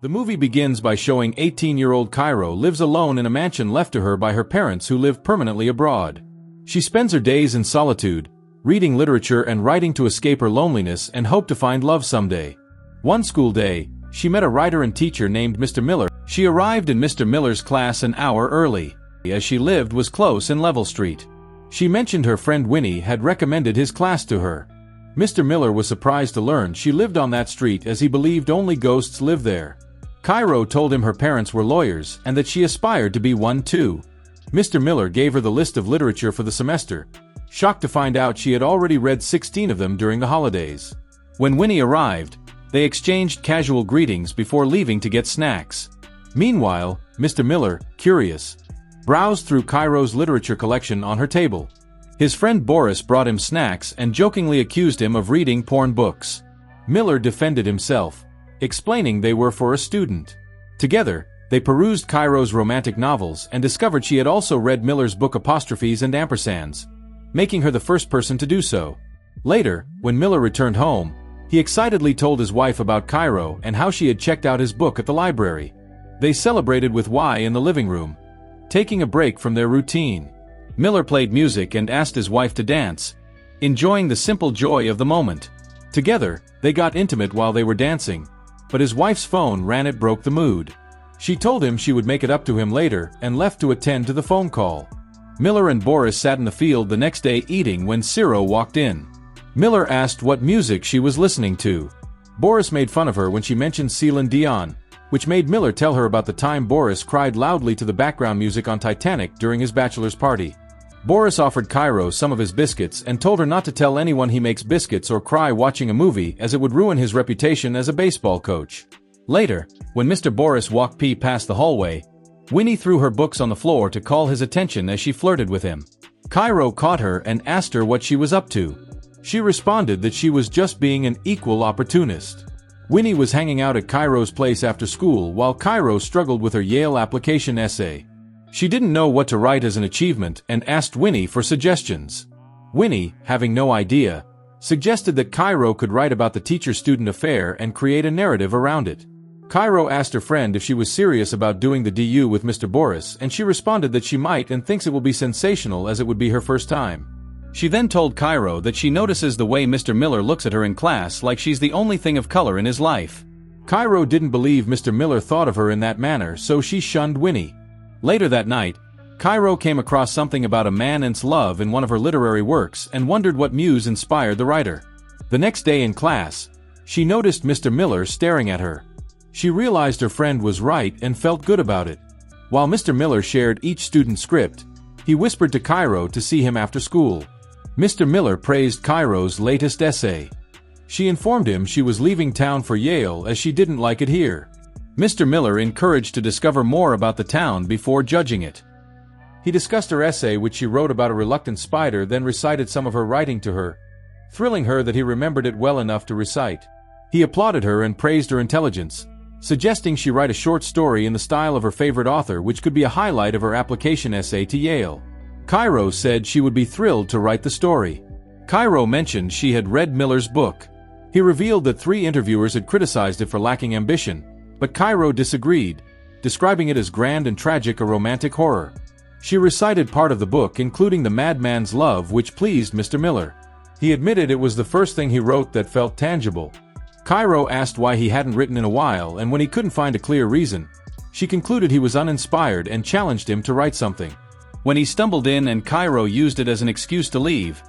The movie begins by showing 18-year-old Cairo lives alone in a mansion left to her by her parents who live permanently abroad. She spends her days in solitude, reading literature and writing to escape her loneliness and hope to find love someday. One school day, she met a writer and teacher named Mr. Miller. She arrived in Mr. Miller's class an hour early, as she lived was close in Level Street. She mentioned her friend Winnie had recommended his class to her. Mr. Miller was surprised to learn she lived on that street as he believed only ghosts lived there. Cairo told him her parents were lawyers and that she aspired to be one too. Mr. Miller gave her the list of literature for the semester, shocked to find out she had already read 16 of them during the holidays. When Winnie arrived, they exchanged casual greetings before leaving to get snacks. Meanwhile, Mr. Miller, curious, browsed through Cairo's literature collection on her table. His friend Boris brought him snacks and jokingly accused him of reading porn books. Miller defended himself, explaining they were for a student. Together, they perused Cairo's romantic novels and discovered she had also read Miller's book Apostrophes and Ampersands, making her the first person to do so. Later, when Miller returned home, he excitedly told his wife about Cairo and how she had checked out his book at the library. They celebrated with Y in the living room, taking a break from their routine. Miller played music and asked his wife to dance, enjoying the simple joy of the moment. Together, they got intimate while they were dancing, but his wife's phone rang. It broke the mood. She told him she would make it up to him later and left to attend to the phone call. Miller and Boris sat in the field the next day eating when Ciro walked in. Miller asked what music she was listening to. Boris made fun of her when she mentioned Celine Dion, which made Miller tell her about the time Boris cried loudly to the background music on Titanic during his bachelor's party. Boris offered Cairo some of his biscuits and told her not to tell anyone he makes biscuits or cry watching a movie as it would ruin his reputation as a baseball coach. Later, when Mr. Boris walked past the hallway, Winnie threw her books on the floor to call his attention as she flirted with him. Cairo caught her and asked her what she was up to. She responded that she was just being an equal opportunist. Winnie was hanging out at Cairo's place after school while Cairo struggled with her Yale application essay. She didn't know what to write as an achievement and asked Winnie for suggestions. Winnie, having no idea, suggested that Cairo could write about the teacher-student affair and create a narrative around it. Cairo asked her friend if she was serious about doing the DU with Mr. Boris, and she responded that she might and thinks it will be sensational as it would be her first time. She then told Cairo that she notices the way Mr. Miller looks at her in class like she's the only thing of color in his life. Cairo didn't believe Mr. Miller thought of her in that manner, so she shunned Winnie. Later that night, Cairo came across something about a man's love in one of her literary works and wondered what muse inspired the writer. The next day in class, she noticed Mr. Miller staring at her. She realized her friend was right and felt good about it. While Mr. Miller shared each student's script, he whispered to Cairo to see him after school. Mr. Miller praised Cairo's latest essay. She informed him she was leaving town for Yale as she didn't like it here. Mr. Miller encouraged to discover more about the town before judging it. He discussed her essay, which she wrote about a reluctant spider, then recited some of her writing to her, thrilling her that he remembered it well enough to recite. He applauded her and praised her intelligence, suggesting she write a short story in the style of her favorite author, which could be a highlight of her application essay to Yale. Cairo said she would be thrilled to write the story. Cairo mentioned she had read Miller's book. He revealed that 3 interviewers had criticized it for lacking ambition, but Cairo disagreed, describing it as grand and tragic, a romantic horror. She recited part of the book, including the madman's love, which pleased Mr. Miller. He admitted it was the first thing he wrote that felt tangible. Cairo asked why he hadn't written in a while, and when he couldn't find a clear reason, she concluded he was uninspired and challenged him to write something. When he stumbled in, and Cairo used it as an excuse to leave,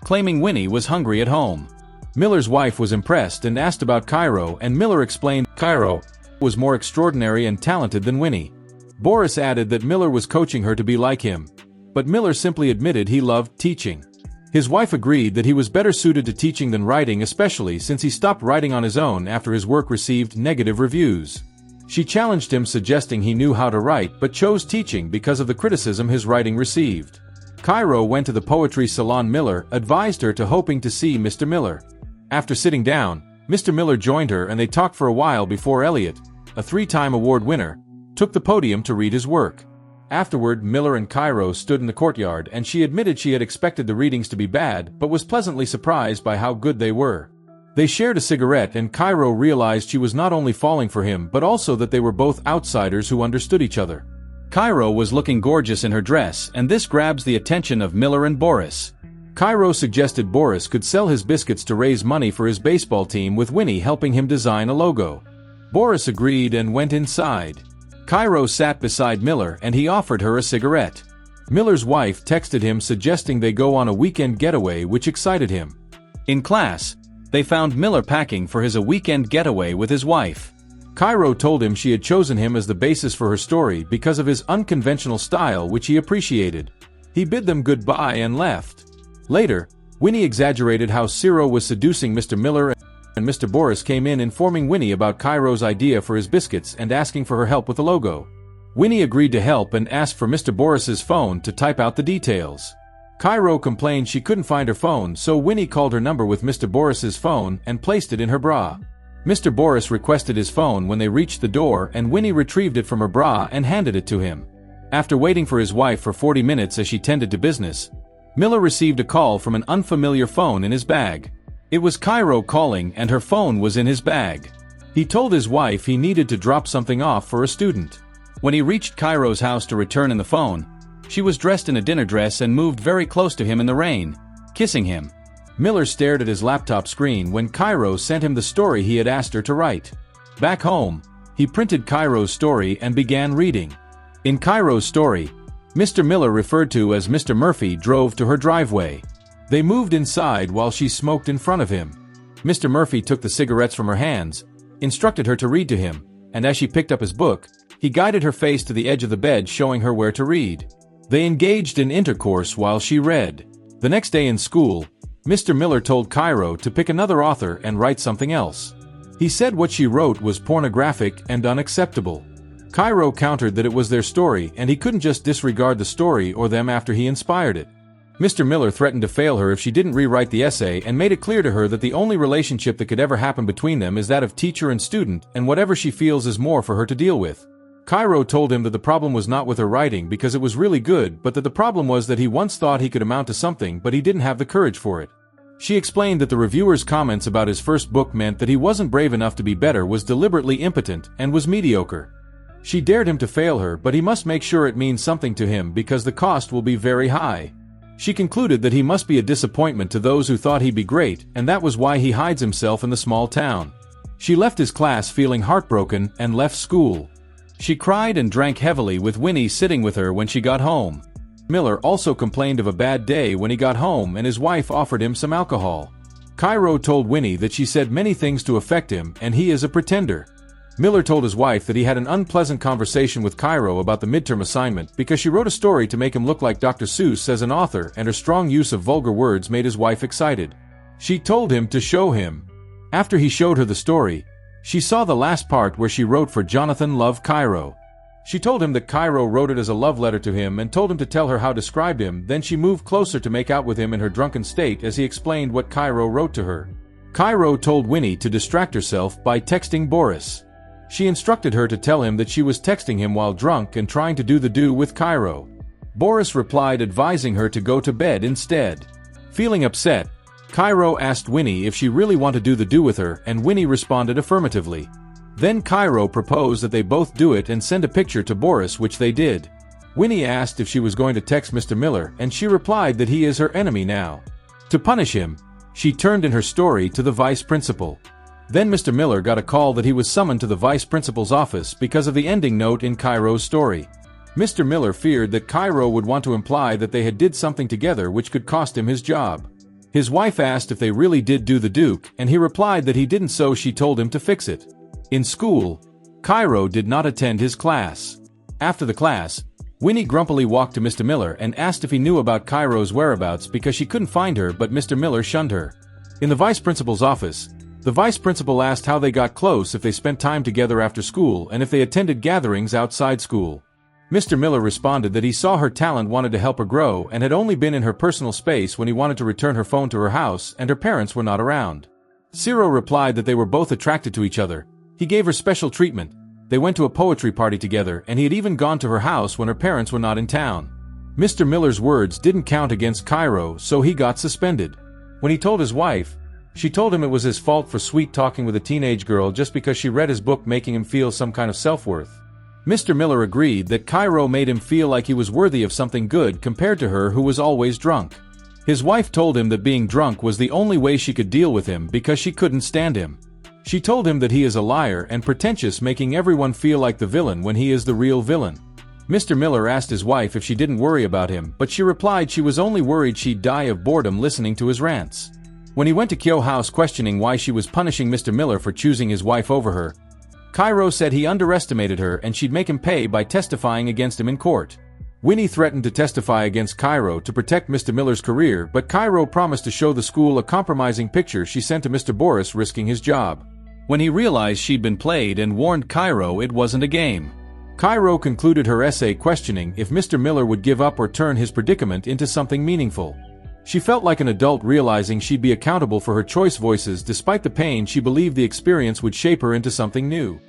claiming Winnie was hungry at home. Miller's wife was impressed and asked about Cairo, and Miller explained Cairo was more extraordinary and talented than Winnie. Boris added that Miller was coaching her to be like him, but Miller simply admitted he loved teaching. His wife agreed that he was better suited to teaching than writing, especially since he stopped writing on his own after his work received negative reviews. She challenged him, suggesting he knew how to write but chose teaching because of the criticism his writing received. Cairo went to the poetry salon. Miller advised her to hoping to see Mr. Miller. After sitting down, Mr. Miller joined her and they talked for a while before Elliot, a 3-time award winner, took the podium to read his work. Afterward, Miller and Cairo stood in the courtyard, and she admitted she had expected the readings to be bad but was pleasantly surprised by how good they were. They shared a cigarette and Cairo realized she was not only falling for him but also that they were both outsiders who understood each other. Cairo was looking gorgeous in her dress, and this grabs the attention of Miller and Boris. Cairo suggested Boris could sell his biscuits to raise money for his baseball team, with Winnie helping him design a logo. Boris agreed and went inside. Cairo sat beside Miller and he offered her a cigarette. Miller's wife texted him suggesting they go on a weekend getaway, which excited him. In class, they found Miller packing for his weekend getaway with his wife. Cairo told him she had chosen him as the basis for her story because of his unconventional style, which he appreciated. He bid them goodbye and left. Later, Winnie exaggerated how Ciro was seducing Mr. Miller, and Mr. Boris came in informing Winnie about Cairo's idea for his biscuits and asking for her help with the logo. Winnie agreed to help and asked for Mr. Boris's phone to type out the details. Cairo complained she couldn't find her phone, so Winnie called her number with Mr. Boris's phone and placed it in her bra. Mr. Boris requested his phone when they reached the door, and Winnie retrieved it from her bra and handed it to him. After waiting for his wife for 40 minutes as she tended to business, Miller received a call from an unfamiliar phone in his bag. It was Cairo calling and her phone was in his bag. He told his wife he needed to drop something off for a student. When he reached Cairo's house to return in the phone, she was dressed in a dinner dress and moved very close to him in the rain, kissing him. Miller stared at his laptop screen when Cairo sent him the story he had asked her to write. Back home, he printed Cairo's story and began reading. In Cairo's story, Mr. Miller, referred to as Mr. Murphy, drove to her driveway. They moved inside while she smoked in front of him. Mr. Murphy took the cigarettes from her hands, instructed her to read to him, and as she picked up his book, he guided her face to the edge of the bed, showing her where to read. They engaged in intercourse while she read. The next day in school, Mr. Miller told Cairo to pick another author and write something else. He said what she wrote was pornographic and unacceptable. Cairo countered that it was their story and he couldn't just disregard the story or them after he inspired it. Mr. Miller threatened to fail her if she didn't rewrite the essay and made it clear to her that the only relationship that could ever happen between them is that of teacher and student, and whatever she feels is more for her to deal with. Cairo told him that the problem was not with her writing because it was really good, but that the problem was that he once thought he could amount to something but he didn't have the courage for it. She explained that the reviewer's comments about his first book meant that he wasn't brave enough to be better, was deliberately impotent, and was mediocre. She dared him to fail her, but he must make sure it means something to him because the cost will be very high. She concluded that he must be a disappointment to those who thought he'd be great, and that was why he hides himself in the small town. She left his class feeling heartbroken and left school. She cried and drank heavily, with Winnie sitting with her when she got home. Miller also complained of a bad day when he got home and his wife offered him some alcohol. Cairo told Winnie that she said many things to affect him and he is a pretender. Miller told his wife that he had an unpleasant conversation with Cairo about the midterm assignment because she wrote a story to make him look like Dr. Seuss as an author, and her strong use of vulgar words made his wife excited. She told him to show him. After he showed her the story, she saw the last part where she wrote for Jonathan Love Cairo. She told him that Cairo wrote it as a love letter to him and told him to tell her how described him. Then she moved closer to make out with him in her drunken state as he explained what Cairo wrote to her. Cairo told Winnie to distract herself by texting Boris. She instructed her to tell him that she was texting him while drunk and trying to do the do with Cairo. Boris replied advising her to go to bed instead. Feeling upset, Cairo asked Winnie if she really wanted to do the do with her, and Winnie responded affirmatively. Then Cairo proposed that they both do it and send a picture to Boris, which they did. Winnie asked if she was going to text Mr. Miller, and she replied that he is her enemy now. To punish him, she turned in her story to the vice principal. Then Mr. Miller got a call that he was summoned to the vice principal's office because of the ending note in Cairo's story. Mr. Miller feared that Cairo would want to imply that they had did something together which could cost him his job. His wife asked if they really did do the Duke, and he replied that he didn't, so she told him to fix it. In school, Cairo did not attend his class. After the class, Winnie grumpily walked to Mr. Miller and asked if he knew about Cairo's whereabouts because she couldn't find her, but Mr. Miller shunned her. In the vice principal's office, the vice principal asked how they got close, if they spent time together after school, and if they attended gatherings outside school. Mr. Miller responded that he saw her talent, wanted to help her grow, and had only been in her personal space when he wanted to return her phone to her house and her parents were not around. Ciro replied that they were both attracted to each other. He gave her special treatment. They went to a poetry party together, and he had even gone to her house when her parents were not in town. Mr. Miller's words didn't count against Cairo, so he got suspended. When he told his wife, She told him it was his fault for sweet-talking with a teenage girl just because she read his book, making him feel some kind of self-worth. Mr. Miller agreed that Cairo made him feel like he was worthy of something good compared to her who was always drunk. His wife told him that being drunk was the only way she could deal with him because she couldn't stand him. She told him that he is a liar and pretentious, making everyone feel like the villain when he is the real villain. Mr. Miller asked his wife if she didn't worry about him, but she replied she was only worried she'd die of boredom listening to his rants. When he went to Kyo's house questioning why she was punishing Mr. Miller for choosing his wife over her, Cairo said he underestimated her and she'd make him pay by testifying against him in court. Winnie threatened to testify against Cairo to protect Mr. Miller's career, but Cairo promised to show the school a compromising picture she sent to Mr. Boris, risking his job. When he realized she'd been played and warned Cairo it wasn't a game, Cairo concluded her essay questioning if Mr. Miller would give up or turn his predicament into something meaningful. She felt like an adult, realizing she'd be accountable for her choice voices. Despite the pain, she believed the experience would shape her into something new.